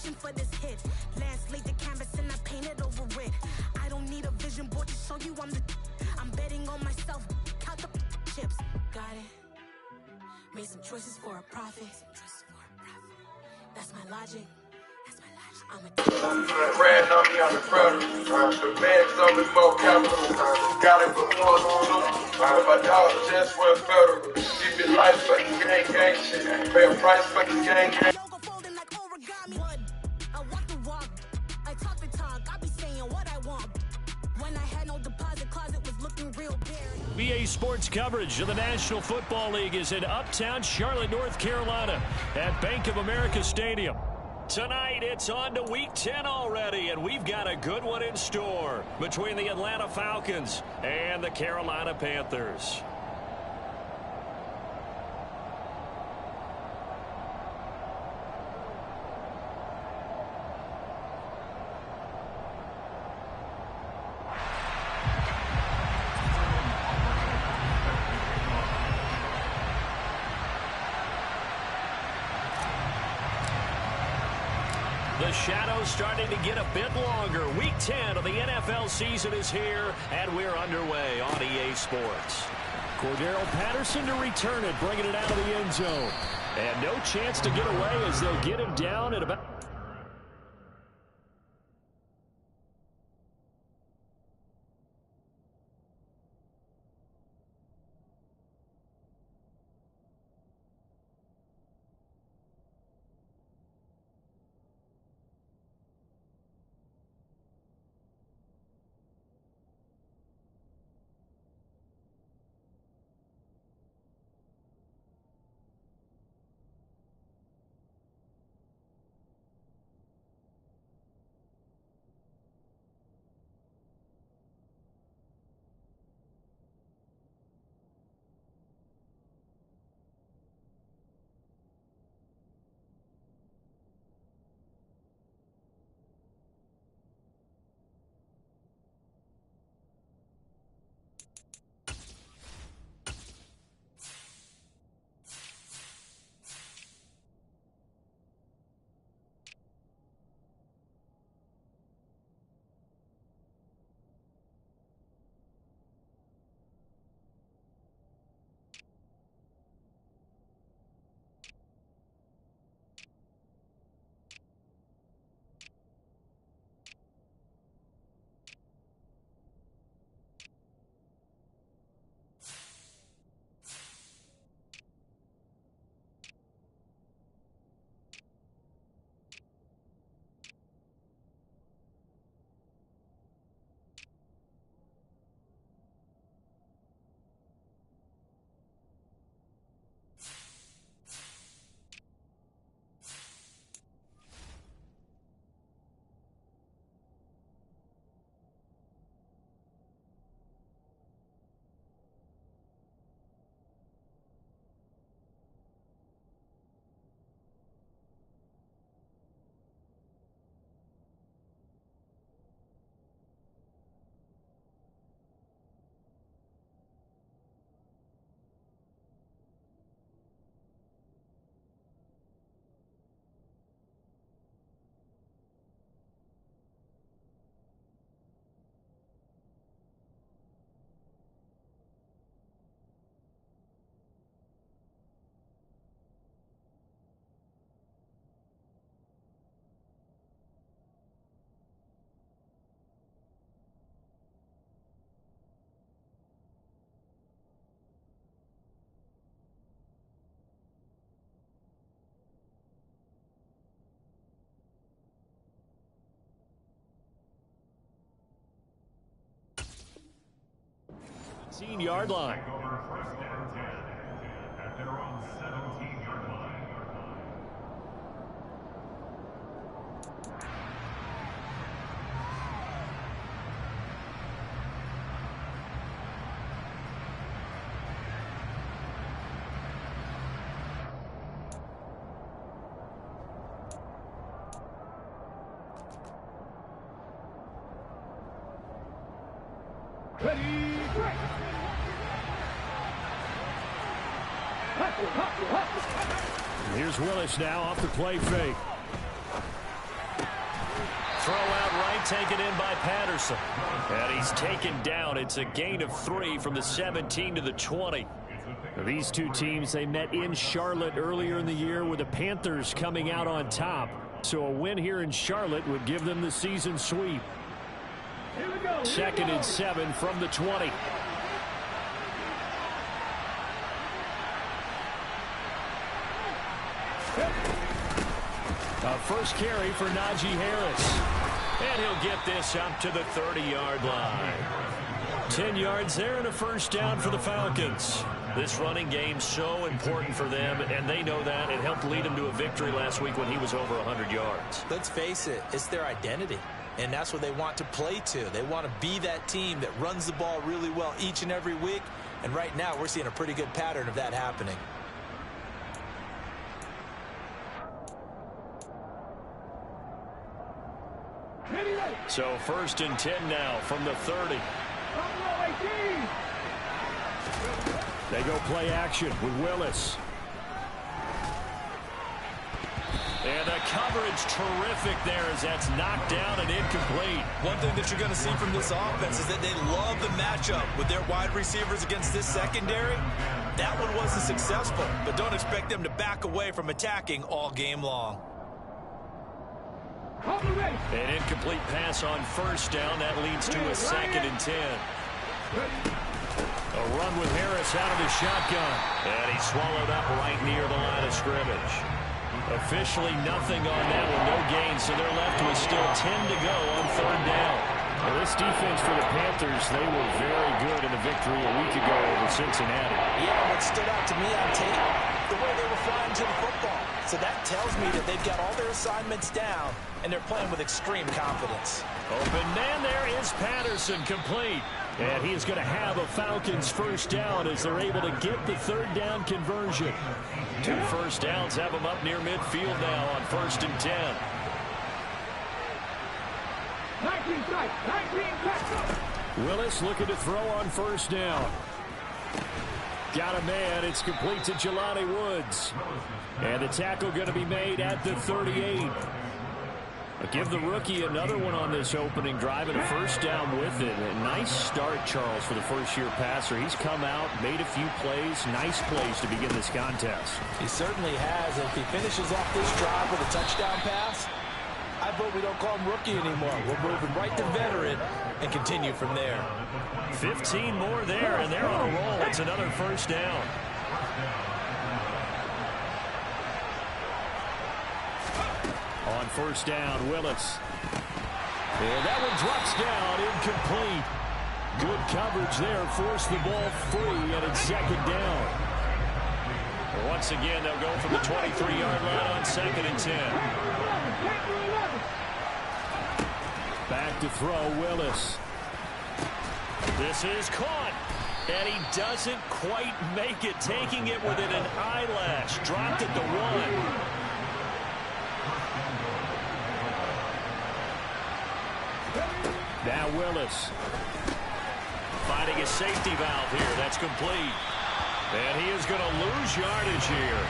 wishing for this hit. Lance laid the canvas and I painted over it. I don't need a vision board to show you I'm betting on myself. Count the chips. Got it. Made some choices for a profit. That's my logic. Ran on me on the front. The bags on me more capital. Got it for more too. My dog just went federal. Keep it life for the gang shit. Pay a price for the gang. Yoga folding like origami. I walk the walk. I talk the talk. I be saying what I want. When I had no deposit, closet was looking real bare. BA Sports coverage of the National Football League is in uptown Charlotte, North Carolina at Bank of America Stadium. Tonight, it's on to Week 10 already, and we've got a good one in store between the Atlanta Falcons and the Carolina Panthers. The shadow's starting to get a bit longer. Week 10 of the NFL season is here, and we're underway on EA Sports. Cordero Patterson to return it, bringing it out of the end zone. And no chance to get away as they'll get him down at about... Yard line. First down 10 at their own 17-yard line. Here's Willis now off the play fake. throw out right, taken in by Patterson. And he's taken down. It's a gain of 3 from the 17 to the 20. These two teams, they met in Charlotte earlier in the year with the Panthers coming out on top. So a win here in Charlotte would give them the season sweep. 2nd and 7 from the 20. A first carry for Najee Harris. And he'll get this up to the 30-yard line. 10 yards there and a first down for the Falcons. This running game so important for them, and they know that. It helped lead them to a victory last week when he was over 100 yards. Let's face it, it's their identity, and that's what they want to play to. They want to be that team that runs the ball really well each and every week, and right now we're seeing a pretty good pattern of that happening. So 1st and 10 now from the 30. They go play action with Willis. And the coverage terrific there as that's knocked down and incomplete. One thing that you're going to see from this offense is that they love the matchup with their wide receivers against this secondary. That one wasn't successful, but don't expect them to back away from attacking all game long. An incomplete pass on first down. That leads to a 2nd and 10. A run with Harris out of the shotgun. And he's swallowed up right near the line of scrimmage. Officially nothing on that one. No gain, so they're left with still 10 to go on 3rd down. Well, this defense for the Panthers, they were very good in the victory a week ago over Cincinnati. Yeah, what stood out to me on tape, the way they were flying to the football. So that tells me that they've got all their assignments down, and they're playing with extreme confidence. Open man there is Patterson, complete. And he is going to have a Falcons first down as they're able to get the 3rd down conversion. 2 first downs have them up near midfield now on 1st and 10. 19 strikes, 19 strikes. Willis looking to throw on first down. Got a man. It's complete to Jelani Woods. And the tackle going to be made at the 38. Give the rookie another one on this opening drive and a first down with it. A nice start, Charles, for the first-year passer. He's come out, made a few plays, nice plays to begin this contest. He certainly has. If he finishes off this drive with a touchdown pass, I vote we don't call him rookie anymore. We're moving right to veteran and continue from there. 15 more there, and they're on a roll. It's another first down. On first down, Willis. And that one drops down, incomplete. Good coverage there, forced the ball free, and it's 2nd down. Once again, they'll go from the 23-yard line on 2nd and 10. Back to throw, Willis. This is caught, and he doesn't quite make it, taking it within an eyelash. Dropped at the 1. Now Willis. Finding a safety valve here. That's complete. And he is going to lose yardage here.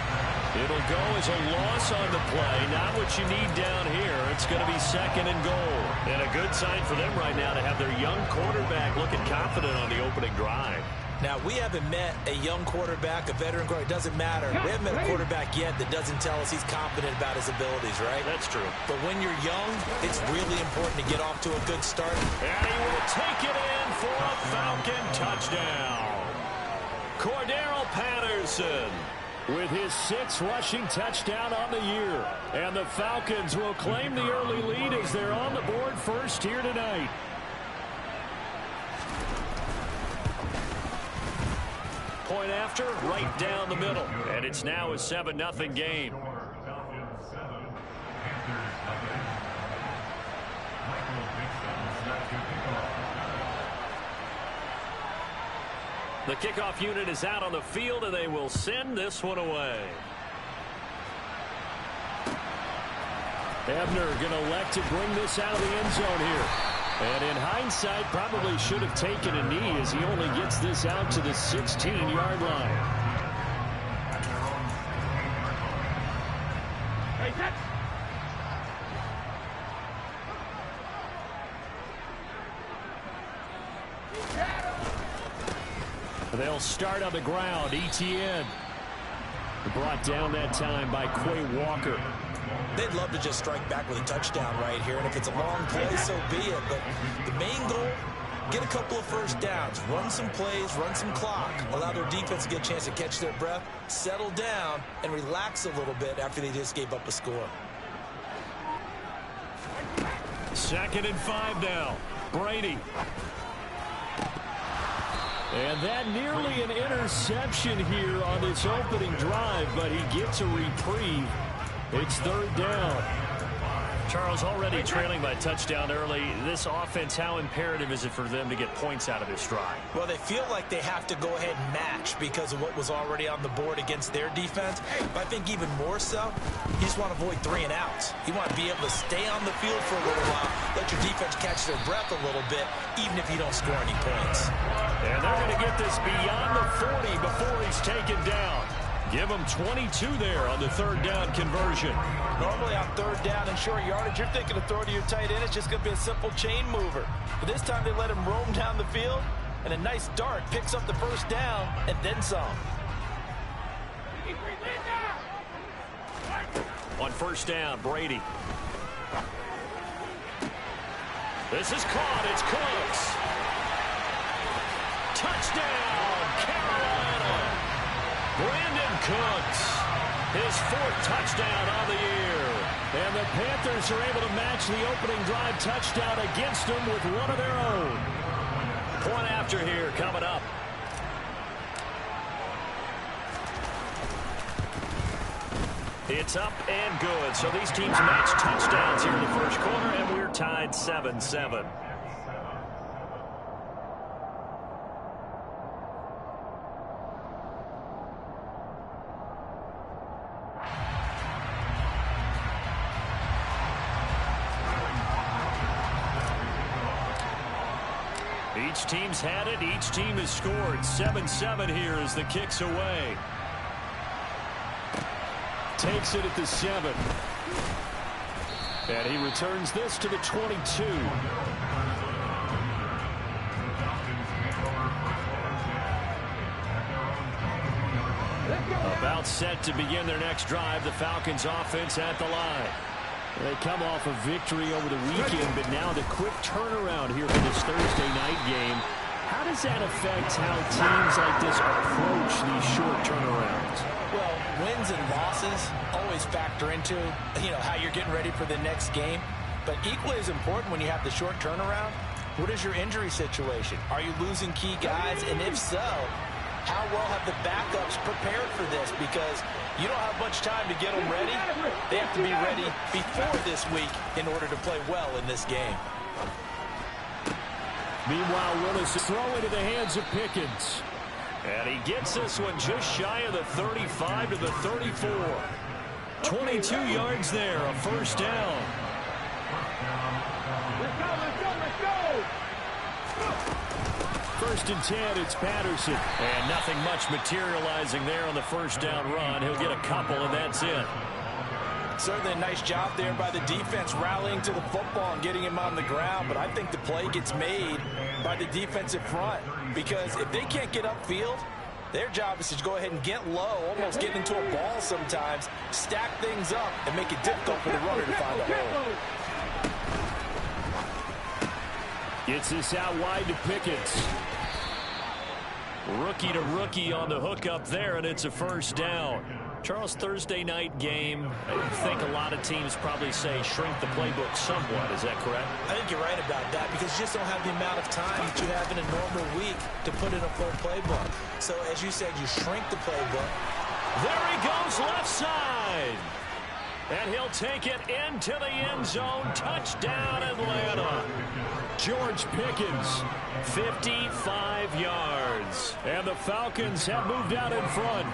It'll go as a loss on the play. Not what you need down here. It's going to be 2nd and goal. And a good sign for them right now to have their young quarterback looking confident on the opening drive. Now, we haven't met a young quarterback, a veteran quarterback. It doesn't matter. We haven't met a quarterback yet that doesn't tell us he's confident about his abilities, right? That's true. But when you're young, it's really important to get off to a good start. And he will take it in for a Falcon touchdown. Cordero Patterson with his 6th rushing touchdown on the year. And the Falcons will claim the early lead as they're on the board first here tonight. Point after, right down the middle. And it's now a 7-0 game. The kickoff unit is out on the field, and they will send this one away. Ebner going to elect to bring this out of the end zone here. And in hindsight, probably should have taken a knee as he only gets this out to the 16-yard line. They'll start on the ground. Etienne. Brought down that time by Quay Walker. They'd love to just strike back with a touchdown right here, and if it's a long play, so be it. But the main goal, get a couple of first downs, run some plays, run some clock, allow their defense to get a chance to catch their breath, settle down, and relax a little bit after they just gave up a score. 2nd and 5 now. Brady. And that nearly an interception here on this opening drive, but he gets a reprieve. It's 3rd down. Charles, already trailing by touchdown early. This offense, how imperative is it for them to get points out of this drive? Well, they feel like they have to go ahead and match because of what was already on the board against their defense. But I think even more so, you just want to avoid 3 and outs. You want to be able to stay on the field for a little while, let your defense catch their breath a little bit, even if you don't score any points. And they're going to get this beyond the 40 before he's taken down. Give him 22 there on the 3rd down conversion. Normally on 3rd down and short yardage, you're thinking of throwing to your tight end. It's just going to be a simple chain mover. But this time they let him roam down the field, and a nice dart picks up the 1st down and then some. On 1st down, Brady. This is caught. It's Cooks. Touchdown, Carolina. Brandon Cooks, his 4th touchdown on the year. And the Panthers are able to match the opening drive touchdown against them with one of their own. Point after here coming up. It's up and good. So these teams match touchdowns here in the 1st quarter, and we're tied 7-7. Each team's had it. Each team has scored. 7-7 here as the kick's away. Takes it at the 7. And he returns this to the 22. About set to begin their next drive. The Falcons offense at the line. They come off a victory over the weekend, but now the quick turnaround here for this Thursday night game. How does that affect how teams like this approach these short turnarounds? Well, wins and losses always factor into, how you're getting ready for the next game. But equally as important when you have the short turnaround, what is your injury situation? Are you losing key guys? And if so, how well have the backups prepared for this? Because you don't have much time to get them ready. They have to be ready before this week in order to play well in this game. Meanwhile, Willis is throwing to the hands of Pickens. And he gets this one just shy of the 35 to the 34. 22 yards there, a 1st down. Let's go, let's go, let's go! 1st and 10, it's Patterson. And nothing much materializing there on the 1st down run. He'll get a couple, and that's it. Certainly a nice job there by the defense rallying to the football and getting him on the ground. But I think the play gets made by the defensive front. Because if they can't get upfield, their job is to go ahead and get low, almost get into a ball sometimes, stack things up, and make it difficult for the runner to find a hole. Gets this out wide to Pickens. Rookie to rookie on the hook up there, and it's a 1st down. Charles, Thursday night game, I think a lot of teams probably say shrink the playbook somewhat. Is that correct? I think you're right about that because you just don't have the amount of time that you have in a normal week to put in a full playbook. So, as you said, you shrink the playbook. There he goes left side. And he'll take it into the end zone. Touchdown, Atlanta. George Pickens, 55 yards. And the Falcons have moved out in front.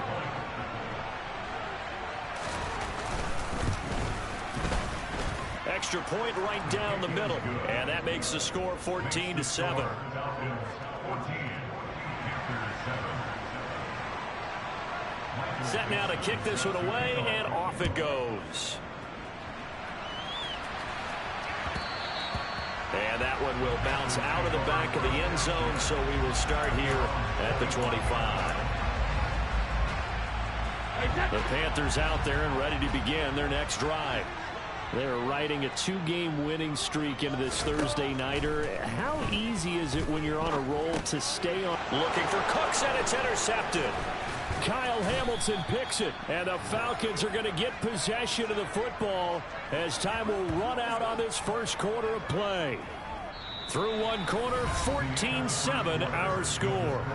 Extra point right down the middle. And that makes the score 14-7. Set now to kick this one away, and off it goes. And And that one will bounce out of the back of the end zone, so we will start here at the 25. The Panthers out there and ready to begin their next drive. They're riding a 2-game winning streak into this Thursday nighter. How easy is it when you're on a roll to stay on? Looking for Cooks, and it's intercepted. Kyle Hamilton picks it, and the Falcons are going to get possession of the football as time will run out on this first quarter of play. Through one quarter, 14-7 our score.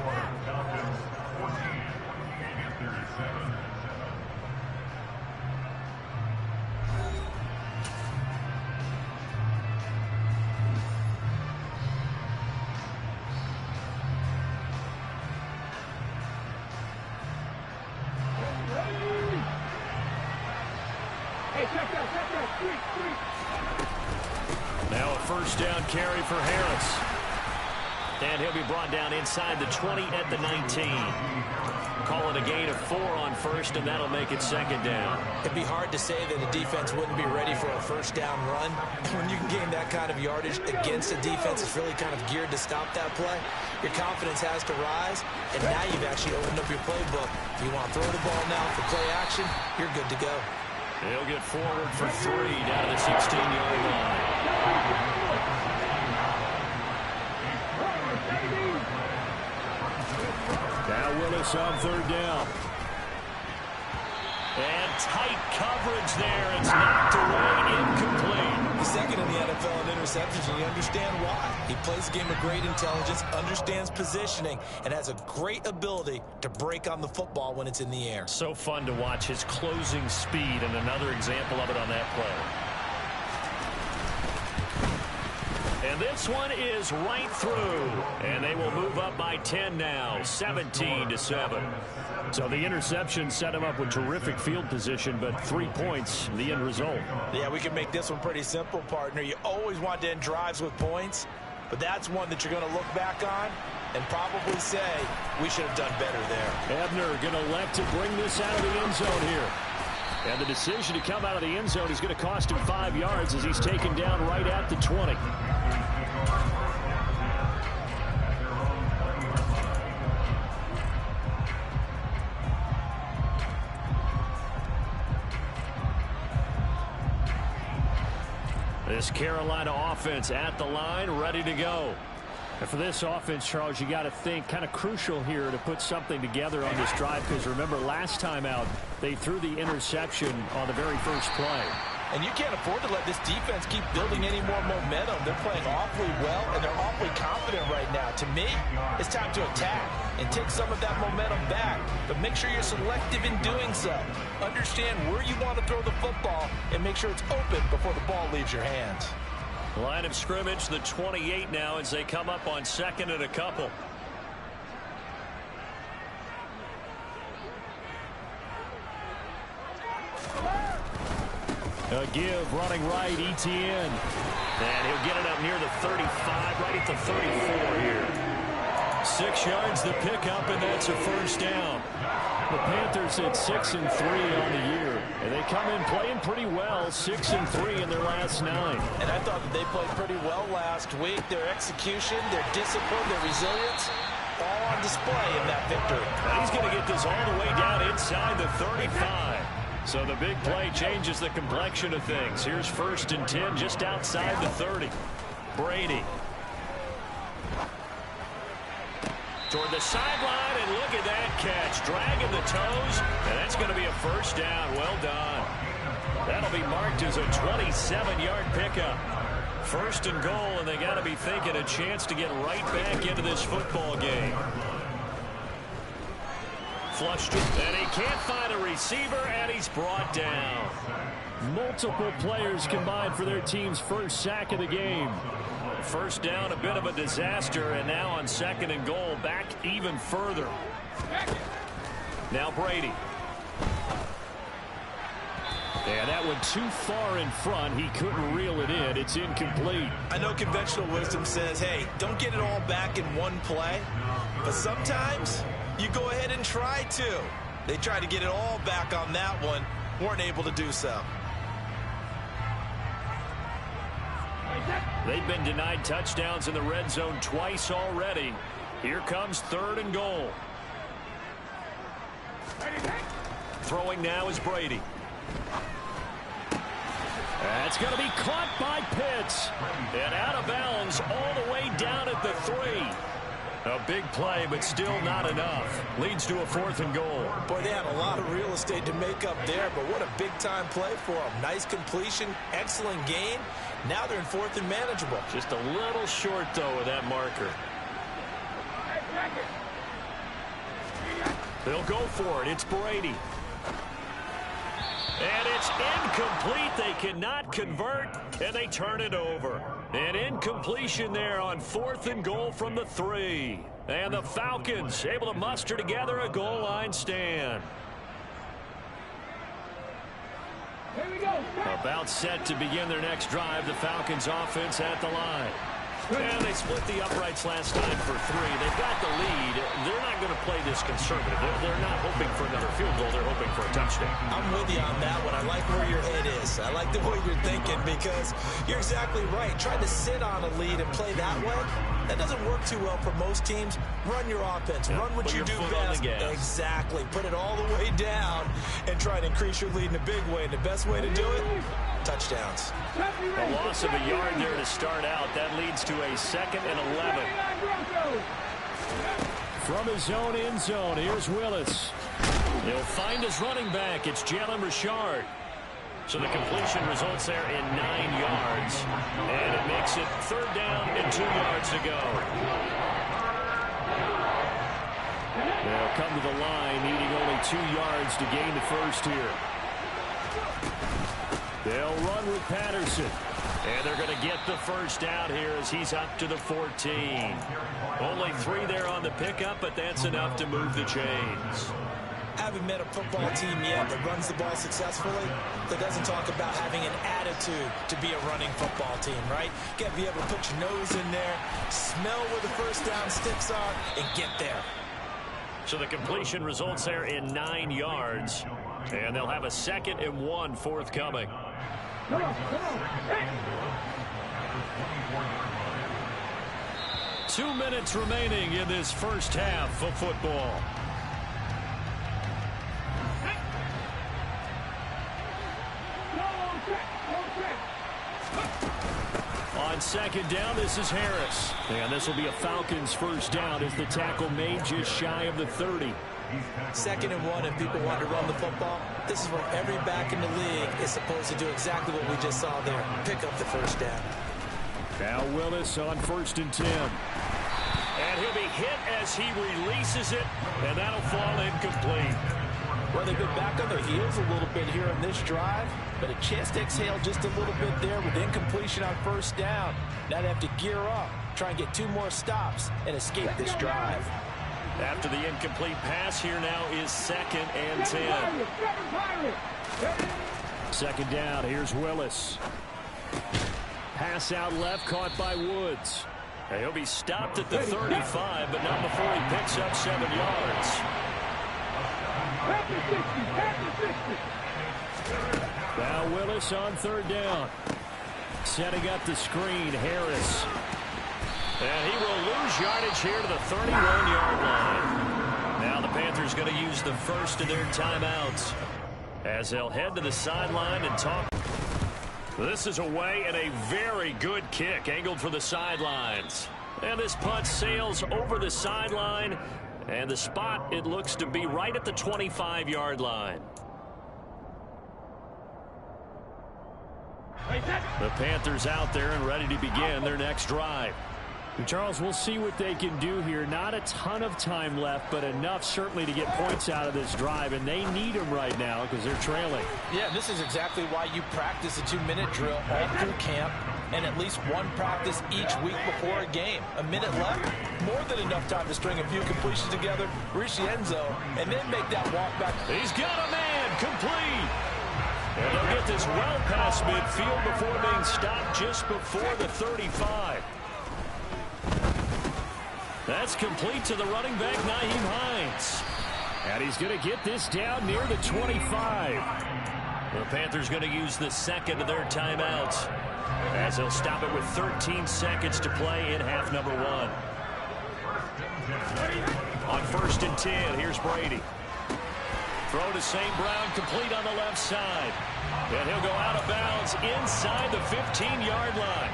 Now a first down carry for Harris. And he'll be brought down inside the 20 at the 19. Call it a gain of 4 on first, and that'll make it second down. It'd be hard to say that a defense wouldn't be ready for a first down run. When you can gain that kind of yardage against a defense that's really kind of geared to stop that play, your confidence has to rise, and now you've actually opened up your playbook. If you want to throw the ball now for play action, you're good to go. He'll get forward for 3 down to the 16-yard line. Now Willis on third down. And tight coverage there. It's knocked away, incomplete. He's second in the NFL in interceptions, and you understand why. He plays a game of great intelligence, understands positioning, and has a great ability to break on the football when it's in the air. So fun to watch his closing speed, and another example of it on that play. And this one is right through. And they will move up by 10 now, 17-7. So the interception set him up with terrific field position, but 3 points, the end result. Yeah, we can make this one pretty simple, partner. You always want to end drives with points, but that's one that you're going to look back on and probably say, we should have done better there. Ebner going to elect to bring this out of the end zone here. And the decision to come out of the end zone is going to cost him 5 yards as he's taken down right at the 20. This Carolina offense at the line, ready to go. And for this offense, Charles, you got to think kind of crucial here to put something together on this drive, because remember last time out they threw the interception on the very first play. And you can't afford to let this defense keep building any more momentum. They're playing awfully well, and they're awfully confident right now. To me, it's time to attack and take some of that momentum back. But make sure you're selective in doing so. Understand where you want to throw the football and make sure it's open before the ball leaves your hands. Line of scrimmage, the 28 now as they come up on second and a couple. A give, running right, Etienne. And he'll get it up near the 35, right at the 34 here. 6 yards the pickup, and that's a first down. The Panthers at 6-3 on the year. And they come in playing pretty well, 6-3 in their last 9. And I thought that they played pretty well last week. Their execution, their discipline, their resilience, all on display in that victory. And he's going to get this all the way down inside the 35. So the big play changes the complexion of things. Here's 1st and 10 just outside the 30. Brady. Toward the sideline, and look at that catch. Dragging the toes, and that's going to be a first down. Well done. That'll be marked as a 27-yard pickup. 1st and goal, and they got to be thinking a chance to get right back into this football game. Flushed it, and he can't find a receiver, and he's brought down. Multiple players combined for their team's first sack of the game. First down, a bit of a disaster, and now on 2nd and goal, back even further. Now Brady. And that one too far in front. He couldn't reel it in. It's incomplete. I know conventional wisdom says, hey, don't get it all back in one play. But sometimes you go ahead and try to. They tried to get it all back on that one. Weren't able to do so. They've been denied touchdowns in the red zone twice already. Here comes 3rd and goal. Throwing now is Brady. That's going to be caught by Pitts. And out of bounds all the way down at the 3. A big play, but still not enough. Leads to a 4th and goal. Boy, they had a lot of real estate to make up there, but what a big-time play for them. Nice completion, excellent gain. Now they're in 4th and manageable. Just a little short, though, of that marker. They'll go for it. It's Brady. And it's incomplete. They cannot convert, and they turn it over. An incompletion there on 4th and goal from the 3. And the Falcons able to muster together a goal line stand. Here we go. About set to begin their next drive. The Falcons offense at the line. And they split the uprights last time for 3. They've got the lead. They're not going to play this conservative. They're not hoping for another field goal. They're hoping for a touchdown. I'm with you on that one. I like where your head is. I like the way you're thinking because you're exactly right. Trying to sit on a lead and play that way, that doesn't work too well for most teams. Run your offense. Run what you do best. Exactly. Put it all the way down and try to increase your lead in a big way. And the best way to do it, touchdowns. A loss of a yard there to start out. That leads to a 2nd and 11. From his own end zone, here's Willis. He'll find his running back. It's Jalen Richard. So the completion results there in 9 yards. And it makes it 3rd down and 2 yards to go. They'll come to the line, needing only 2 yards to gain the first here. They'll run with Patterson. And they're going to get the first down here as he's up to the 14. Only 3 there on the pickup, but that's enough to move the chains. Haven't met a football team yet that runs the ball successfully, that doesn't talk about having an attitude to be a running football team, right? You got to be able to put your nose in there, smell where the first down sticks are, and get there. So the completion results there in 9 yards. And they'll have a 2nd and 1 forthcoming. Come on, come on. Hey. 2 minutes remaining in this first half of football. On 2nd down, this is Harris. And this will be a Falcons first down as the tackle made just shy of the 30. 2nd and 1, if people want to run the football, this is where every back in the league is supposed to do exactly what we just saw there. Pick up the first down. Now Willis on 1st and 10. And he'll be hit as he releases it, and that'll fall incomplete. Well, they've been back on their heels a little bit here in this drive, but a chance to exhale just a little bit there with incompletion on 1st down. Now they have to gear up, try and get 2 more stops, and escape this drive. After the incomplete pass, here now is 2nd and 10. 2nd down, here's Willis. Pass out left, caught by Woods. And he'll be stopped at the 35, but not before he picks up 7 yards. Now Willis on 3rd down. Setting up the screen, Harris. And he will lose yardage here to the 31-yard line. Now the Panthers going to use the first of their timeouts as they'll head to the sideline and talk. This is away and a very good kick angled for the sidelines. And this punt sails over the sideline. And the spot, it looks to be right at the 25-yard line. The Panthers out there and ready to begin their next drive. And Charles, we'll see what they can do here. Not a ton of time left, but enough certainly to get points out of this drive. And they need them right now because they're trailing. Yeah, this is exactly why you practice a 2-minute drill all through camp and at least one practice each week before a game. A minute left, more than enough time to string a few completions together, reach the end zone, and then make that walk back. He's got a man, complete. And they'll get this well past midfield before being stopped just before the 35. That's complete to the running back, Nyheim Hines. And he's going to get this down near the 25. The Panthers going to use the second of their timeouts as they'll stop it with 13 seconds to play in half number 1. On 1st and 10, here's Brady. Throw to St. Brown, complete on the left side. And he'll go out of bounds inside the 15-yard line.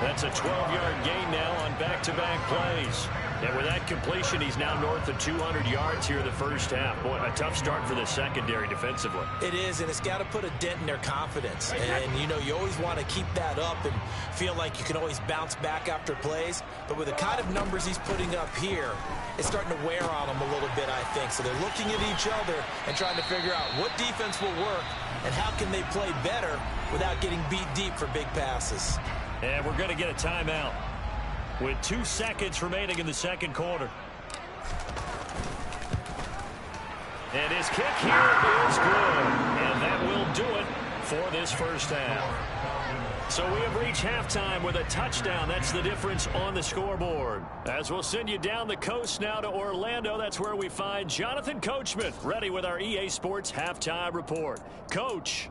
That's a 12-yard gain now on back-to-back plays. And with that completion, he's now north of 200 yards here in the first half. Boy, a tough start for the secondary defensively. It is, and it's got to put a dent in their confidence. And, you know, you always want to keep that up and feel like you can always bounce back after plays. But with the kind of numbers he's putting up here, it's starting to wear on them a little bit, I think. So they're looking at each other and trying to figure out what defense will work and how can they play better without getting beat deep for big passes. And we're going to get a timeout with 2 seconds remaining in the second quarter. And his kick here is good. And that will do it for this first half. So we have reached halftime with a touchdown. That's the difference on the scoreboard. As we'll send you down the coast now to Orlando, that's where we find Jonathan Coachman ready with our EA Sports Halftime Report. Coach.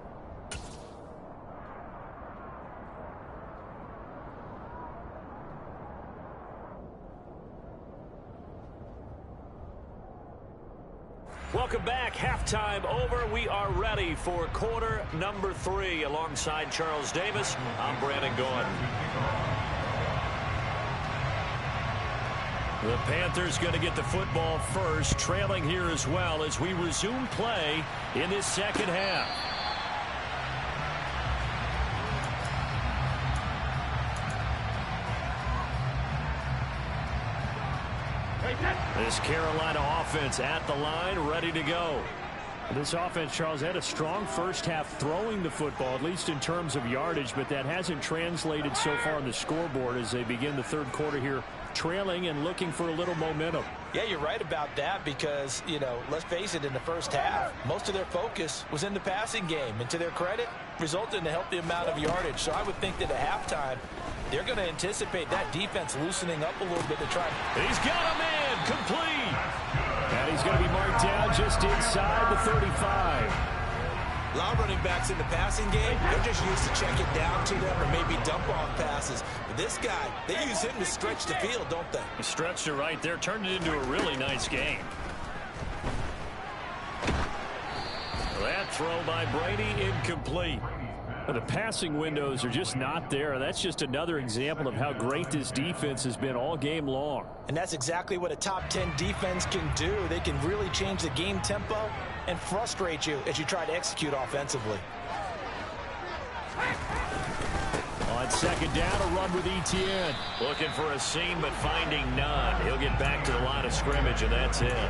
Welcome back. Halftime over. We are ready for quarter number 3. Alongside Charles Davis, I'm Brandon Gaudin. The Panthers going to get the football first, trailing here as well as we resume play in this second half. This Carolina offense at the line, ready to go. This offense, Charles, had a strong first half throwing the football, at least in terms of yardage, but that hasn't translated so far on the scoreboard as they begin the third quarter here, trailing and looking for a little momentum. Yeah, you're right about that because, you know, let's face it, in the first half, most of their focus was in the passing game. And to their credit, resulted in a healthy amount of yardage. So I would think that at halftime, they're going to anticipate that defense loosening up a little bit to try. He's got a man complete. And he's going to be marked down just inside the 35. A lot of running backs in the passing game, they're just used to check it down to them or maybe dump off passes. But this guy, they use him to stretch the field, don't they? He stretched it right there, turned it into a really nice game. That throw by Brady incomplete. The passing windows are just not there. That's just another example of how great this defense has been all game long. And that's exactly what a top 10 defense can do. They can really change the game tempo and frustrate you as you try to execute offensively. On second down, a run with Etienne. Looking for a seam, but finding none. He'll get back to the line of scrimmage, and that's it.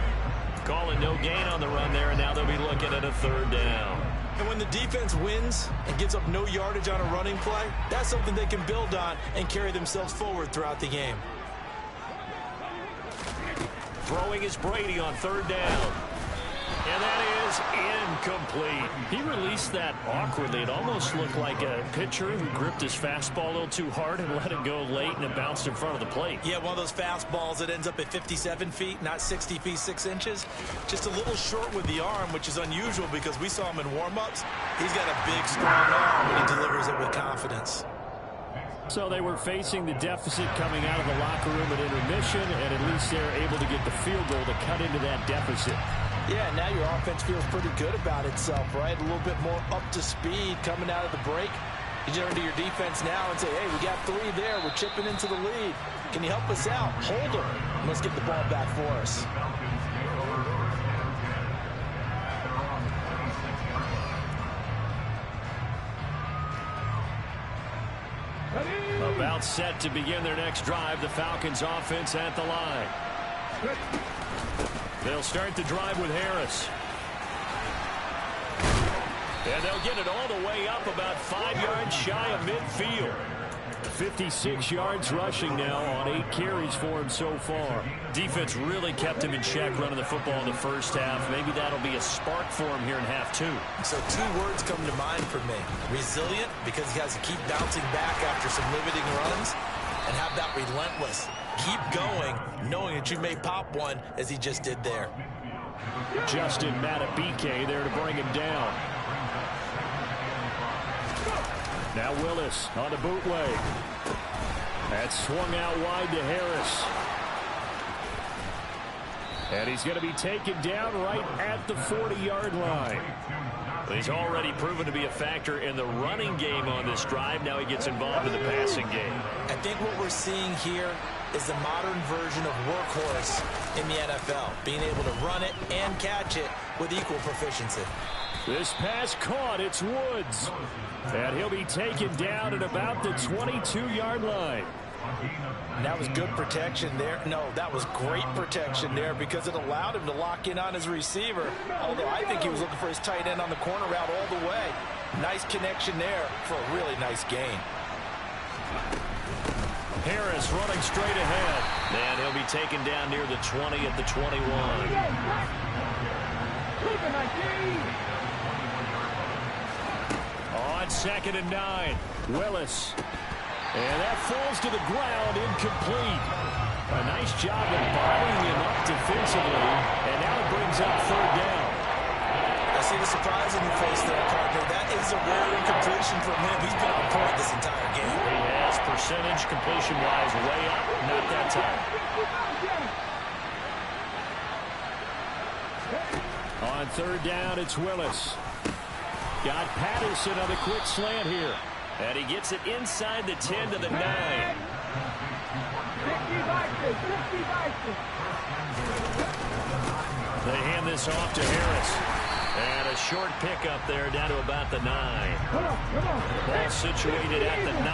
Calling no gain on the run there, and now they'll be looking at a third down. And when the defense wins and gives up no yardage on a running play, that's something they can build on and carry themselves forward throughout the game. Throwing is Brady on third down. And that is incomplete. He released that awkwardly. It almost looked like a pitcher who gripped his fastball a little too hard and let it go late, and it bounced in front of the plate. Yeah, one of those fastballs that ends up at 57 feet, not 60 feet, 6 inches. Just a little short with the arm, which is unusual because we saw him in warm-ups. He's got a big, strong arm when he delivers it with confidence. So they were facing the deficit coming out of the locker room at intermission, and at least they're able to get the field goal to cut into that deficit. Yeah, now your offense feels pretty good about itself, right? A little bit more up to speed coming out of the break. You turn to your defense now and say, hey, we got 3 there. We're chipping into the lead. Can you help us out? Hold them. Let's get the ball back for us. About set to begin their next drive, the Falcons offense at the line. They'll start the drive with Harris. And they'll get it all the way up about 5 yards shy of midfield. 56 yards rushing now on 8 carries for him so far. Defense really kept him in check running the football in the first half. Maybe that'll be a spark for him here in half 2. So 2 words come to mind for me. Resilient, because he has to keep bouncing back after some limiting runs. And how about relentless? Keep going, knowing that you may pop one as he just did there. Justin Matabike there to bring him down. Now Willis on the bootleg. That's swung out wide to Harris. And he's going to be taken down right at the 40-yard line. He's already proven to be a factor in the running game on this drive. Now he gets involved in the passing game. I think what we're seeing here is the modern version of workhorse in the NFL, being able to run it and catch it with equal proficiency. This pass caught. It's Woods. And he'll be taken down at about the 22-yard line. And that was good protection there. No, that was great protection there because it allowed him to lock in on his receiver. Although I think he was looking for his tight end on the corner route all the way. Nice connection there for a really nice gain. Harris running straight ahead. And he'll be taken down near the 20 at the 21. On 2nd and 9, Willis. And that falls to the ground, incomplete. A nice job of bottling him up defensively, and now it brings up 3rd down. I see the surprise in your face there, partner. That is a rare incompletion from him. He's been on point this entire game. He has percentage completion-wise way up, not that time. On 3rd down, it's Willis. Got Patterson on the quick slant here. And he gets it inside the 10 to the 9. They hand this off to Harris. And a short pickup there down to about the 9. Ball situated at the 9.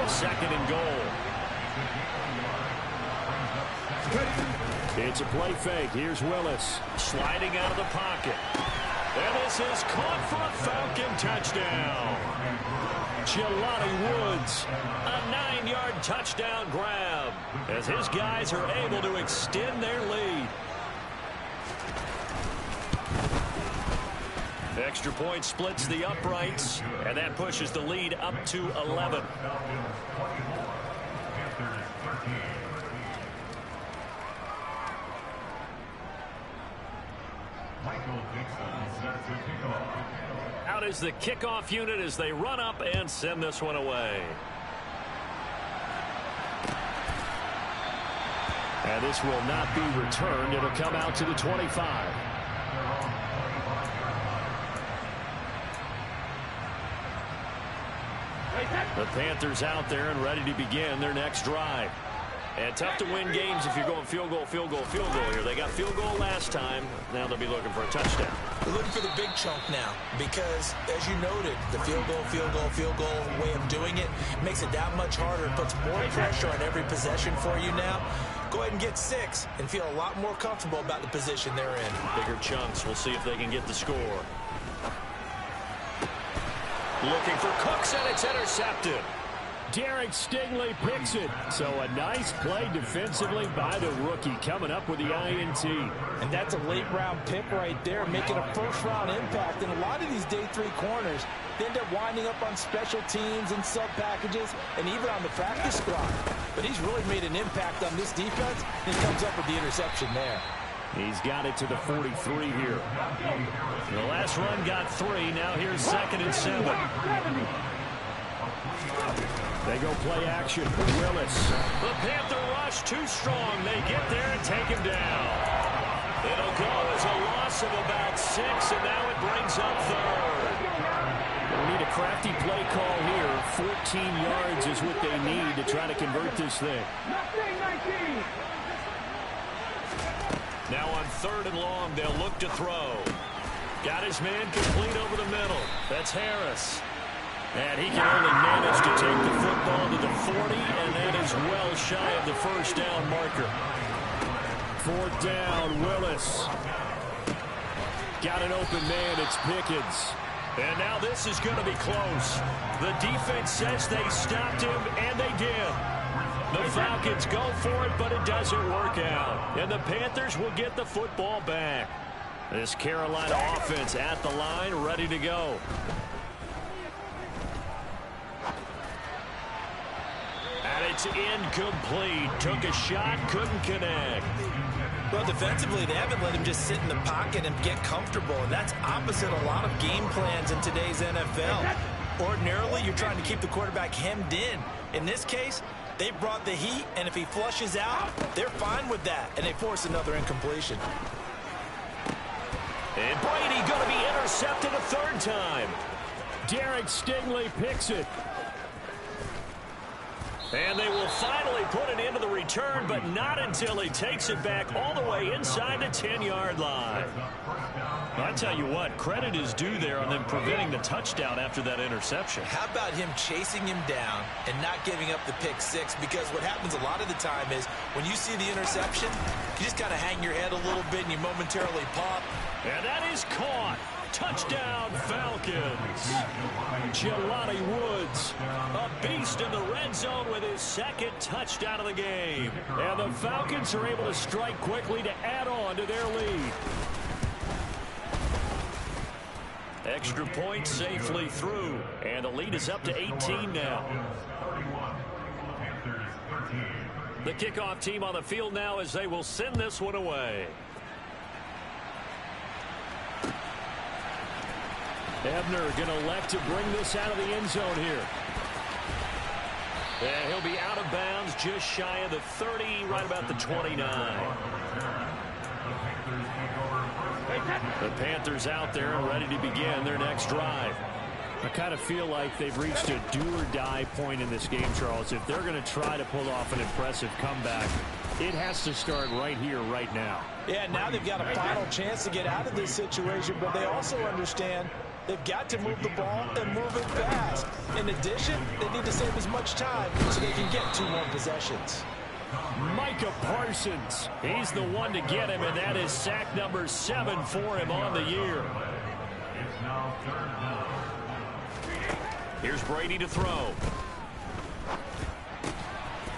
2nd and goal. It's a play fake. Here's Willis. Sliding out of the pocket. And this is caught for a Falcon touchdown. Jelani Woods. A 9-yard touchdown grab as his guys are able to extend their lead. Extra point splits the uprights, and that pushes the lead up to 11. Out is the kickoff unit as they run up and send this one away. And this will not be returned. It'll come out to the 25. The Panthers out there and ready to begin their next drive. And tough to win games if you're going field goal, field goal, field goal here. They got field goal last time. Now they'll be looking for a touchdown. They're looking for the big chunk now because, as you noted, the field goal, field goal, field goal way of doing it makes it that much harder. It puts more pressure on every possession for you now. Go ahead and get 6 and feel a lot more comfortable about the position they're in. Bigger chunks. We'll see if they can get the score. Looking for Cooks, and it's intercepted. Derek Stingley picks it. So a nice play defensively by the rookie, coming up with the INT. And that's a late-round pick right there, making a first-round impact. And a lot of these day 3 corners, they end up winding up on special teams and sub-packages and even on the practice squad. But he's really made an impact on this defense, and he comes up with the interception there. He's got it to the 43 here. The last run got 3. Now here's 2nd and 7. They go play action for Willis. The Panther rush too strong. They get there and take him down. It'll go as a loss of about 6, and now it brings up 3rd. We need a crafty play call here. 14 yards is what they need to try to convert this thing. Now on 3rd and long, they'll look to throw. Got his man complete over the middle. That's Harris. And he can only manage to take the football to the 40, and that is well shy of the first down marker. 4th down, Willis. Got an open man, it's Pickens. And now this is going to be close. The defense says they stopped him, and they did. The Falcons go for it, but it doesn't work out. And the Panthers will get the football back. This Carolina offense at the line, ready to go. And it's incomplete. Took a shot, couldn't connect. Well, defensively, they haven't let him just sit in the pocket and get comfortable, and that's opposite a lot of game plans in today's NFL. Ordinarily, you're trying to keep the quarterback hemmed in. In this case, they brought the heat, and if he flushes out, they're fine with that, and they force another incompletion. And Brady going to be intercepted a third time. Derek Stingley picks it. And they will finally put it into the return, but not until he takes it back all the way inside the 10-yard line. I tell you what, credit is due there on them preventing the touchdown after that interception. How about him chasing him down and not giving up the pick six? Because what happens a lot of the time is when you see the interception, you just kind of hang your head a little bit and you momentarily pop. And that is caught. Touchdown, Falcons. Jelani Woods. A beast in the red zone with his second touchdown of the game. And the Falcons are able to strike quickly to add on to their lead. Extra point safely through. And the lead is up to 18 now. The kickoff team on the field now as they will send this one away. Ebner going to elect to bring this out of the end zone here. And he'll be out of bounds just shy of the 30, right about the 29. The Panthers out there and ready to begin their next drive. I kind of feel like they've reached a do-or-die point in this game, Charles. If they're going to try to pull off an impressive comeback, it has to start right here, right now. Yeah, now they've got a final chance to get out of this situation, but they also understand they've got to move the ball and move it fast. In addition, they need to save as much time so they can get 2 more possessions. Micah Parsons. He's the one to get him, and that is sack number 7 for him on the year. Here's Brady to throw.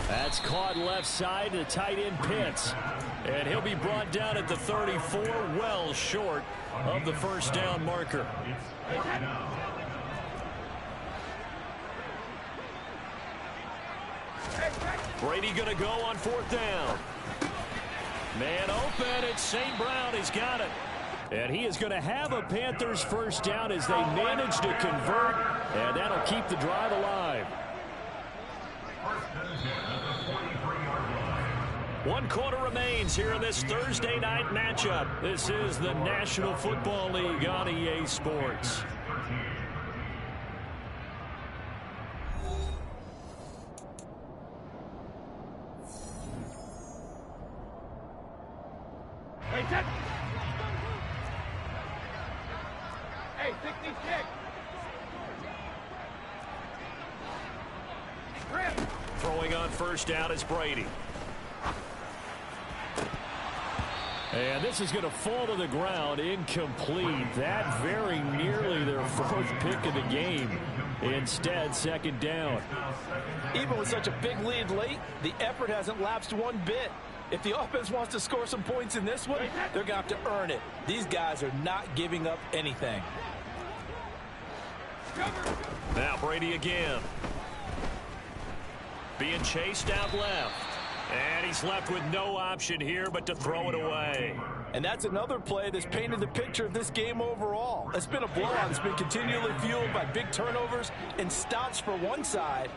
That's caught left side to tight end Pitts. And he'll be brought down at the 34, well short of the first down marker. Brady going to go on 4th down. Man open, it's St. Brown. He's got it. And he is going to have a Panthers first down as they manage to convert, and that'll keep the drive alive. 1 quarter remains here in this Thursday night matchup. This is the National Football League on EA Sports. Hey, 66. Throwing on first down is Brady. And this is going to fall to the ground, incomplete. That very nearly their 4th pick of the game. Instead, 2nd down. Even with such a big lead late, the effort hasn't lapsed one bit. If the offense wants to score some points in this one, they're going to have to earn it. These guys are not giving up anything. Now Brady again. Being chased out left. And he's left with no option here but to throw it away. And that's another play that's painted the picture of this game overall. It's been a blowout that's been continually fueled by big turnovers and stops for one side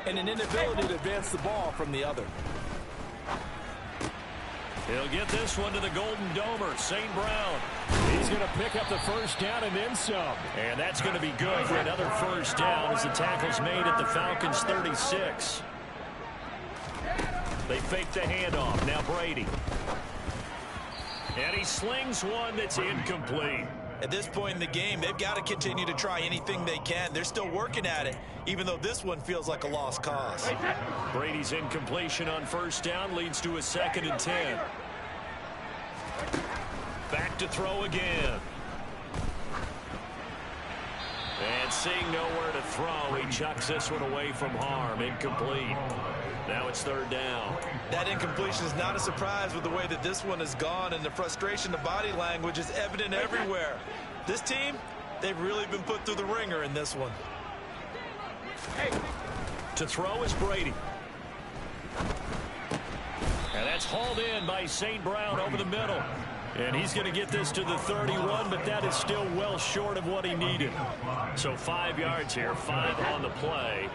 and an inability to advance the ball from the other. He'll get this one to the Golden Domer, St. Brown. He's going to pick up the first down and then some. And that's going to be good for another first down as the tackle's made at the Falcons' 36. They fake the handoff. Now Brady. And he slings one that's incomplete. At this point in the game, they've got to continue to try anything they can. They're still working at it, even though this one feels like a lost cause. Brady's incompletion on first down leads to a 2nd and 10. Back to throw again. And seeing nowhere to throw, he chucks this one away from harm. Incomplete. Now it's 3rd down. That incompletion is not a surprise with the way that this one has gone, and the frustration, the body language is evident everywhere. This team, they've really been put through the ringer in this one. To throw is Brady. And that's hauled in by St. Brown over the middle. And he's going to get this to the 31, but that is still well short of what he needed. So 5 yards here, 5 on the play.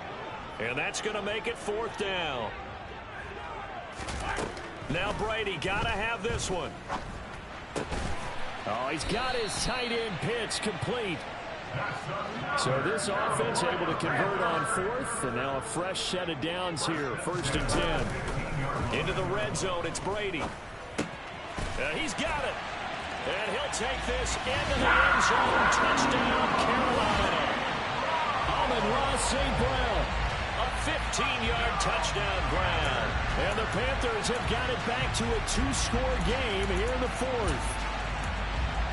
And that's going to make it 4th down. Now Brady got to have this one. Oh, he's got his tight end pitch complete. So this offense able to convert on 4th, and now a fresh set of downs here, 1st and 10. Into the red zone, it's Brady. He's got it. And he'll take this into the end zone. Touchdown, Carolina. Amon-Ra St. Brown. A 15-yard touchdown grab. And the Panthers have got it back to a 2-score game here in the 4th.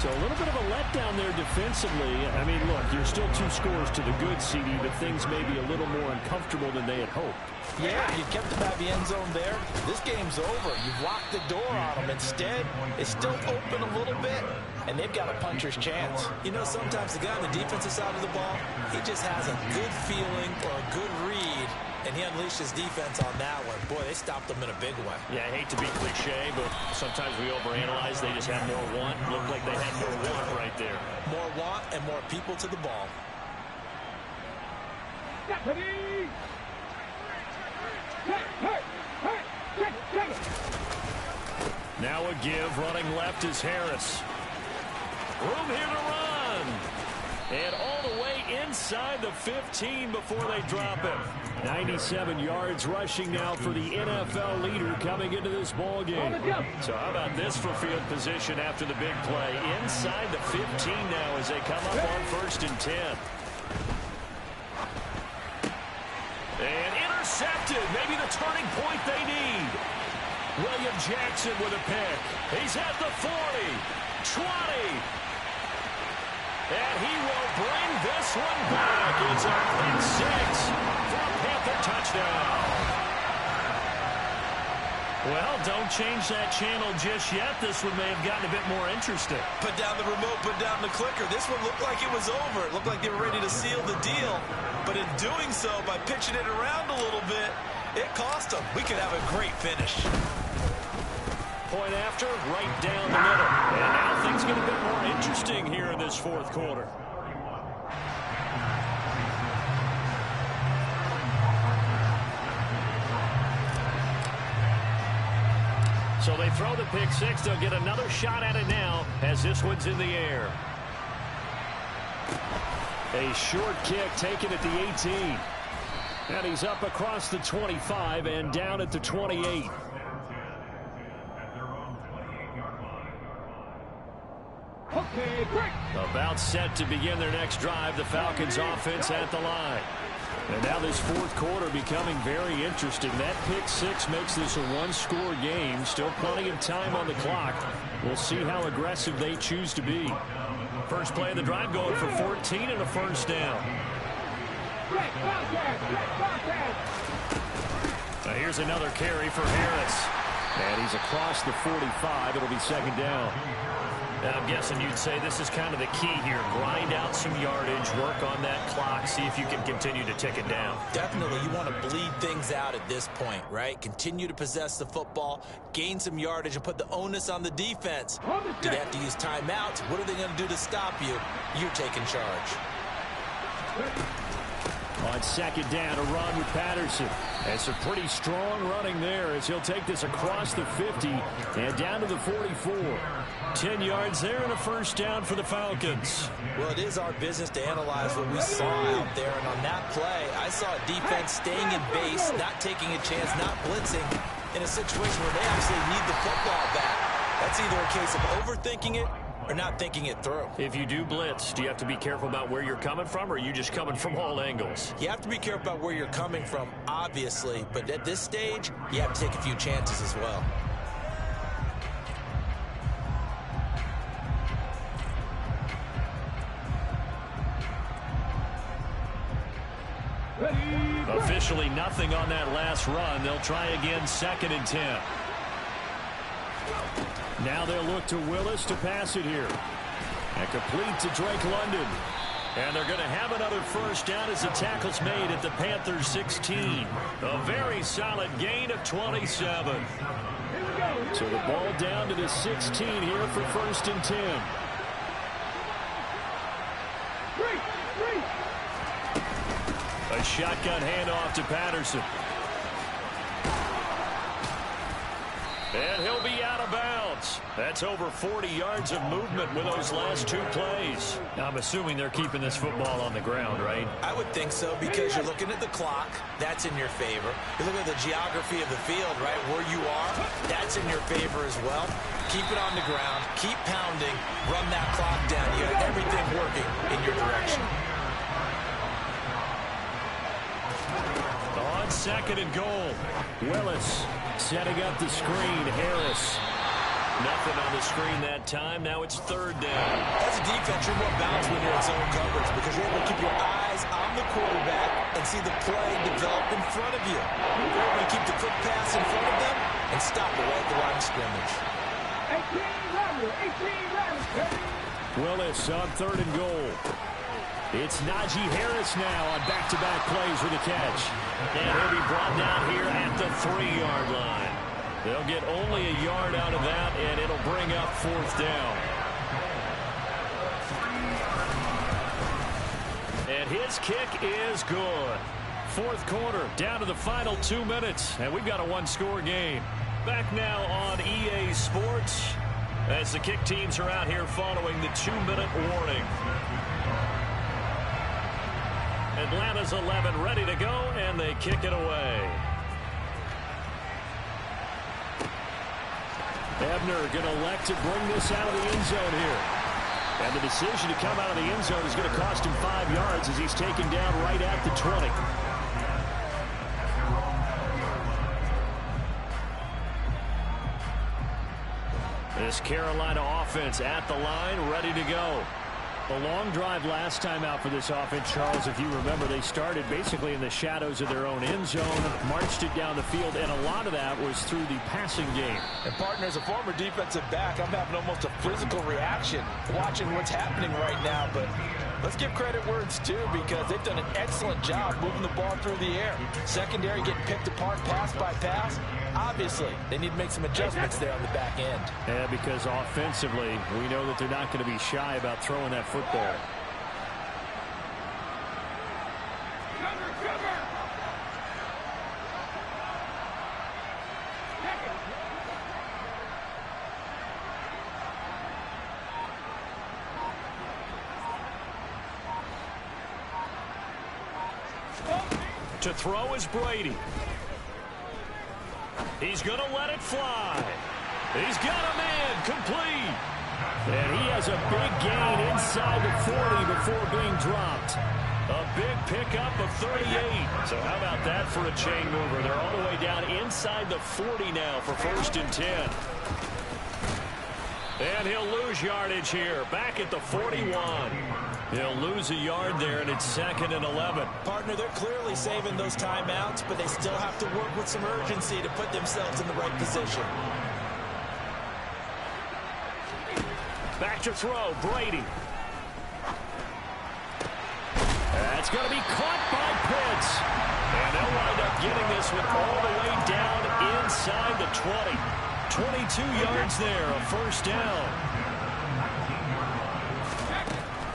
So a little bit of a letdown there defensively. I mean, look, you're still 2 scores to the good, CD, but things may be a little more uncomfortable than they had hoped. Yeah, you kept them out of the end zone there. This game's over. You've locked the door on them. Instead, it's still open a little bit, and they've got a puncher's chance. You know, sometimes the guy on the defensive side of the ball, he just has a good feeling or a good read, and he unleashed his defense on that one. Boy, they stopped them in a big way. Yeah, I hate to be cliche, but sometimes we overanalyze. They just have more want. Looked like they had more want right there. More want and more people to the ball. Now a give. Running left is Harris. Room here to run. And all the way inside the 15 before they drop it. 97 yards rushing now for the NFL leader coming into this ball game. So how about this for field position after the big play? Inside the 15 now as they come up on 1st and 10. And intercepted. Maybe the turning point they need. William Jackson with a pick. He's at the 40, 20. And he will bring this one back. It's a pick 6 for a Panther touchdown. Well, don't change that channel just yet. This one may have gotten a bit more interesting. Put down the remote, put down the clicker. This one looked like it was over. It looked like they were ready to seal the deal. But in doing so, by pitching it around a little bit, it cost them. We could have a great finish. Point after, right down the middle. And now things get a bit more interesting here in this 4th quarter. So they throw the pick 6. They'll get another shot at it now as this one's in the air. A short kick taken at the 18. And he's up across the 25 and down at the 28. About set to begin their next drive. The Falcons offense at the line. And now this 4th quarter becoming very interesting. That pick 6 makes this a 1-score game. Still plenty of time on the clock. We'll see how aggressive they choose to be. First play of the drive going for 14 and a 1st down. Now here's another carry for Harris. And he's across the 45. It'll be 2nd down. And I'm guessing you'd say this is kind of the key here. Grind out some yardage, work on that clock, see if you can continue to tick it down. Definitely, you want to bleed things out at this point, right? Continue to possess the football, gain some yardage, and put the onus on the defense. Do they have to use timeouts? What are they going to do to stop you? You're taking charge. On 2nd down, a run with Patterson. And some pretty strong running there as he'll take this across the 50 and down to the 44. 10 yards there and a 1st down for the Falcons. Well, it is our business to analyze what we saw out there. And on that play, I saw a defense staying in base, not taking a chance, not blitzing in a situation where they actually need the football back. That's either a case of overthinking it or not thinking it through. If you do blitz, do you have to be careful about where you're coming from, or are you just coming from all angles? You have to be careful about where you're coming from, obviously, but at this stage, you have to take a few chances as well. Officially nothing on that last run. They'll try again, 2nd and 10. Now they'll look to Willis to pass it here. And complete to Drake London. And they're going to have another 1st down as the tackle's made at the Panthers 16. A very solid gain of 27. So the ball down to the 16 here for 1st and 10. A shotgun handoff to Patterson. And he'll be out of bounds. That's over 40 yards of movement with those last 2 plays. I'm assuming they're keeping this football on the ground, right? I would think so, because you're looking at the clock. That's in your favor. You look at the geography of the field, right, where you are. That's in your favor as well. Keep it on the ground. Keep pounding. Run that clock down. You have everything working in your direction. On 2nd and goal, Willis setting up the screen. Harris. Nothing on the screen that time. Now it's 3rd down. As a defense, you're more balanced when you're in zone coverage because you're able to keep your eyes on the quarterback and see the play develop in front of you. You're able to keep the quick pass in front of them and stop it right at the line of scrimmage. 18 runners. Willis on 3rd and goal. It's Najee Harris now on back-to-back plays with a catch. And he'll be brought down here at the 3-yard line. They'll get only a yard out of that, and it'll bring up 4th down. And his kick is good. 4th quarter, down to the final 2 minutes, and we've got a 1-score game. Back now on EA Sports as the kick teams are out here following the 2-minute warning. Atlanta's 11 ready to go, and they kick it away. Ebner going to elect to bring this out of the end zone here. And the decision to come out of the end zone is going to cost him 5 yards as he's taken down right at the 20. This Carolina offense at the line, ready to go. A long drive last time out for this offense, Charles. If you remember, they started basically in the shadows of their own end zone, marched it down the field, and a lot of that was through the passing game. And, partner, as a former defensive back, I'm having almost a physical reaction watching what's happening right now. But let's give credit where it's due because they've done an excellent job moving the ball through the air. Secondary getting picked apart pass by pass. Obviously, they need to make some adjustments there on the back end. Yeah, because offensively, we know that they're not going to be shy about throwing that football. To throw is Brady. He's going to let it fly. He's got a man complete. And he has a big gain inside the 40 before being dropped. A big pickup of 38. So how about that for a chain mover? They're all the way down inside the 40 now for 1st and 10. And he'll lose yardage here. Back at the 41. He'll lose a yard there, and it's 2nd and 11. Partner, they're clearly saving those timeouts, but they still have to work with some urgency to put themselves in the right position. Back to throw, Brady. That's going to be caught by Pitts. And they'll wind up getting this one all the way down inside the 20. 22 yards there, a 1st down.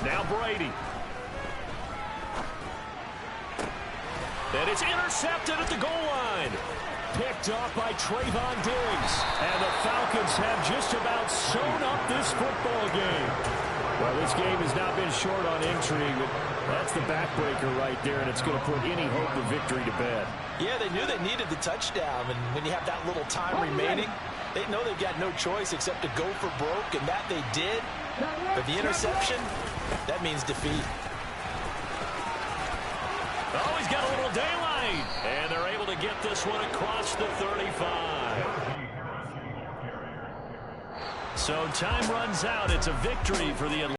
Now Brady. And it's intercepted at the goal line. Picked off by Trayvon Diggs. And the Falcons have just about sewn up this football game. Well, this game has not been short on intrigue, but that's the backbreaker right there, and it's going to put any hope of victory to bed. Yeah, they knew they needed the touchdown, and when you have that little time remaining, they know they've got no choice except to go for broke, and that they did. But the interception, that means defeat. Oh, he's got a little daylight. And they're able to get this one across the 35. So time runs out. It's a victory for the Atlanta.